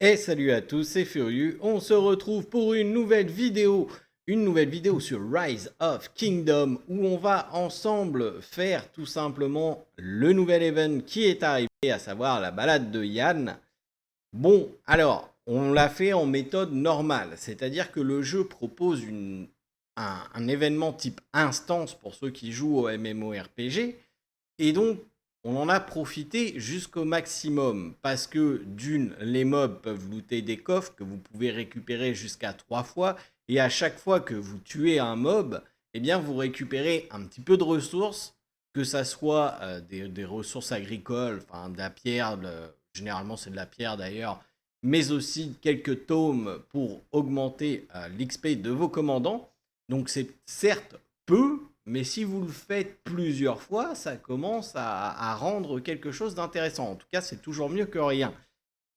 Et salut à tous, c'est Furieux. On se retrouve pour une nouvelle vidéo sur Rise of Kingdom où on va ensemble faire tout simplement le nouvel event qui est arrivé, à savoir la balade de Yann. Bon, alors, on l'a fait en méthode normale, c'est-à-dire que le jeu propose un événement type instance pour ceux qui jouent au MMORPG. Et donc, on en a profité jusqu'au maximum parce que d'une, les mobs peuvent looter des coffres que vous pouvez récupérer jusqu'à 3 fois et à chaque fois que vous tuez un mob, eh bien vous récupérez un petit peu de ressources, que ça soit des ressources agricoles, enfin de la pierre, généralement c'est de la pierre d'ailleurs, mais aussi quelques tomes pour augmenter l'XP de vos commandants. Donc c'est certes peu, mais si vous le faites plusieurs fois, ça commence à rendre quelque chose d'intéressant. En tout cas, c'est toujours mieux que rien.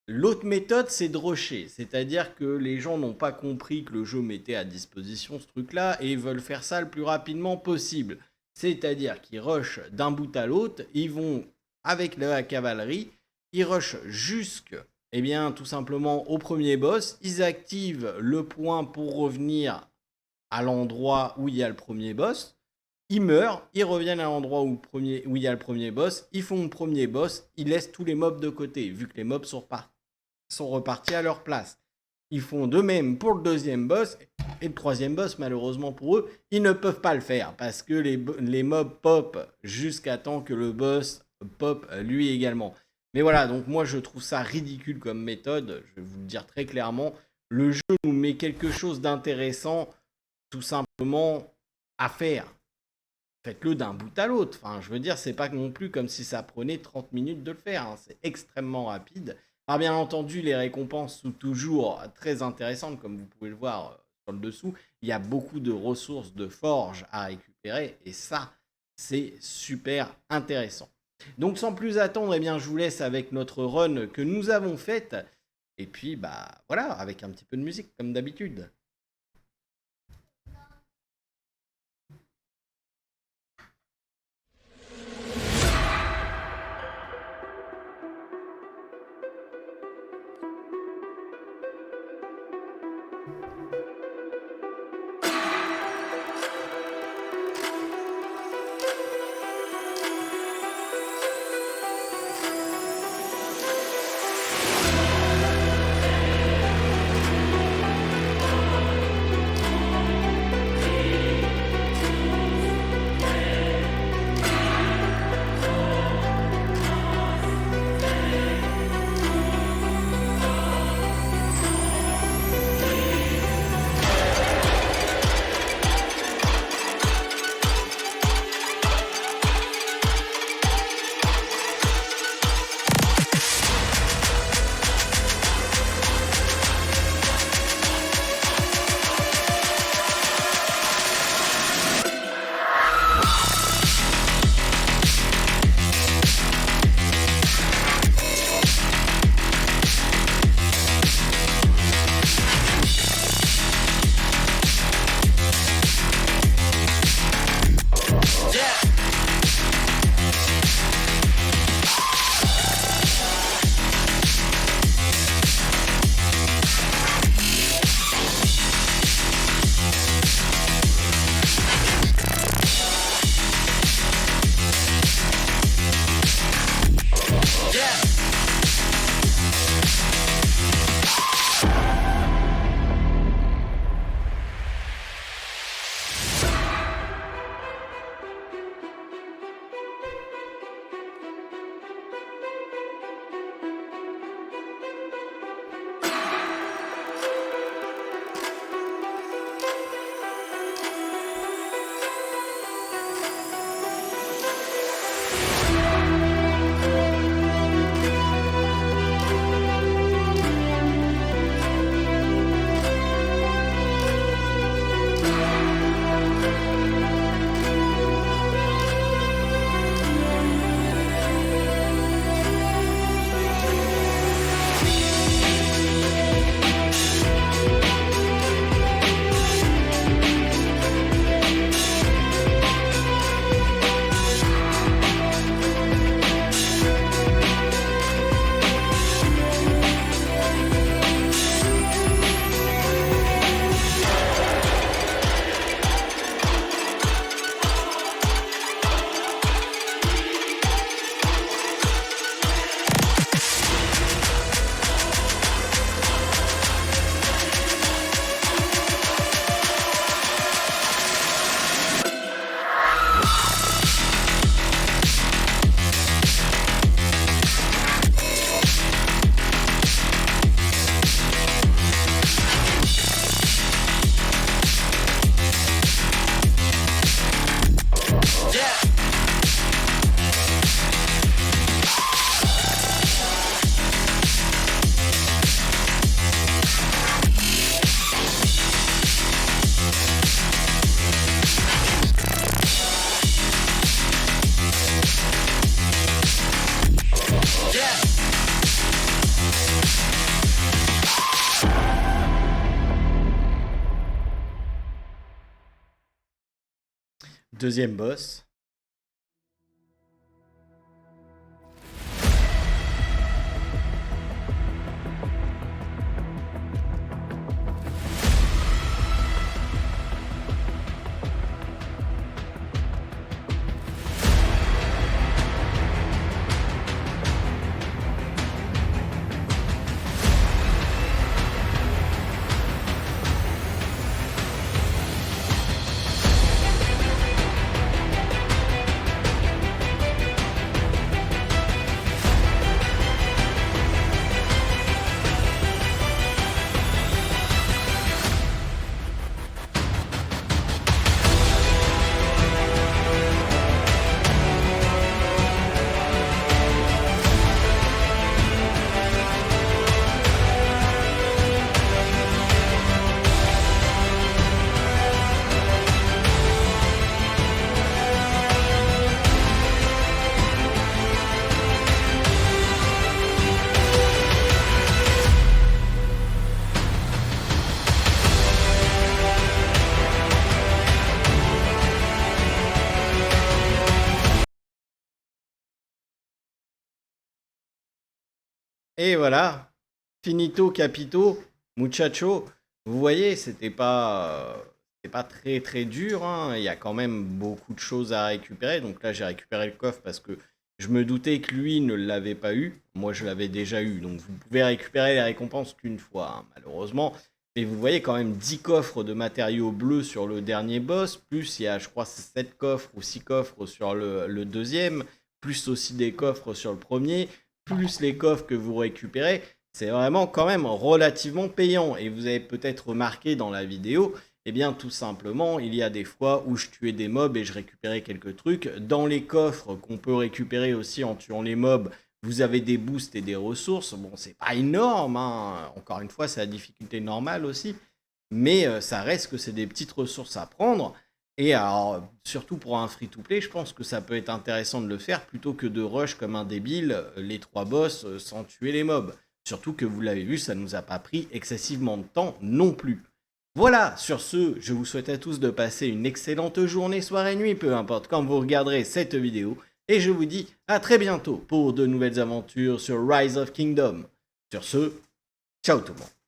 L'autre méthode, c'est de rusher. C'est-à-dire que les gens n'ont pas compris que le jeu mettait à disposition ce truc-là et veulent faire ça le plus rapidement possible. C'est-à-dire qu'ils rushent d'un bout à l'autre, ils vont avec la cavalerie, ils rushent jusque, eh bien, tout simplement au premier boss, ils activent le point pour revenir à l'endroit où il y a le premier boss. Ils meurent, ils reviennent à l'endroit où il y a le premier boss, ils font le premier boss, ils laissent tous les mobs de côté, vu que les mobs sont repartis à leur place. Ils font de même pour le deuxième boss, et le troisième boss, malheureusement pour eux, ils ne peuvent pas le faire, parce que les mobs pop jusqu'à temps que le boss pop lui également. Mais voilà, donc moi je trouve ça ridicule comme méthode, je vais vous le dire très clairement. Le jeu nous met quelque chose d'intéressant, tout simplement, à faire. Faites-le d'un bout à l'autre. Enfin, je veux dire, c'est pas non plus comme si ça prenait 30 minutes de le faire, hein. C'est extrêmement rapide. Alors, bien entendu, les récompenses sont toujours très intéressantes, comme vous pouvez le voir sur le dessous. Il y a beaucoup de ressources de forge à récupérer, et ça, c'est super intéressant. Donc, sans plus attendre, eh bien, je vous laisse avec notre run que nous avons faite. Et puis, bah voilà, avec un petit peu de musique, comme d'habitude. Deuxième boss. Et voilà, finito capito, muchacho. Vous voyez, c'était pas très très dur, hein. Il y a quand même beaucoup de choses à récupérer. Donc là, j'ai récupéré le coffre parce que je me doutais que lui ne l'avait pas eu. Moi, je l'avais déjà eu. Donc vous pouvez récupérer les récompenses qu'une fois, hein, malheureusement. Mais vous voyez quand même 10 coffres de matériaux bleus sur le dernier boss. Plus il y a, je crois, 7 coffres ou 6 coffres sur le deuxième. Plus aussi des coffres sur le premier. Plus les coffres que vous récupérez. C'est vraiment quand même relativement payant. Et vous avez peut-être remarqué dans la vidéo, eh bien tout simplement, il y a des fois où je tuais des mobs et je récupérais quelques trucs. Dans les coffres qu'on peut récupérer aussi en tuant les mobs, vous avez des boosts et des ressources. Bon, c'est pas énorme, hein. Encore une fois, c'est la difficulté normale aussi. Mais ça reste que c'est des petites ressources à prendre. Et alors, surtout pour un free-to-play, je pense que ça peut être intéressant de le faire plutôt que de rush comme un débile les 3 boss sans tuer les mobs. Surtout que vous l'avez vu, ça ne nous a pas pris excessivement de temps non plus. Voilà, sur ce, je vous souhaite à tous de passer une excellente journée, soirée, nuit, peu importe quand vous regarderez cette vidéo. Et je vous dis à très bientôt pour de nouvelles aventures sur Rise of Kingdom. Sur ce, ciao tout le monde.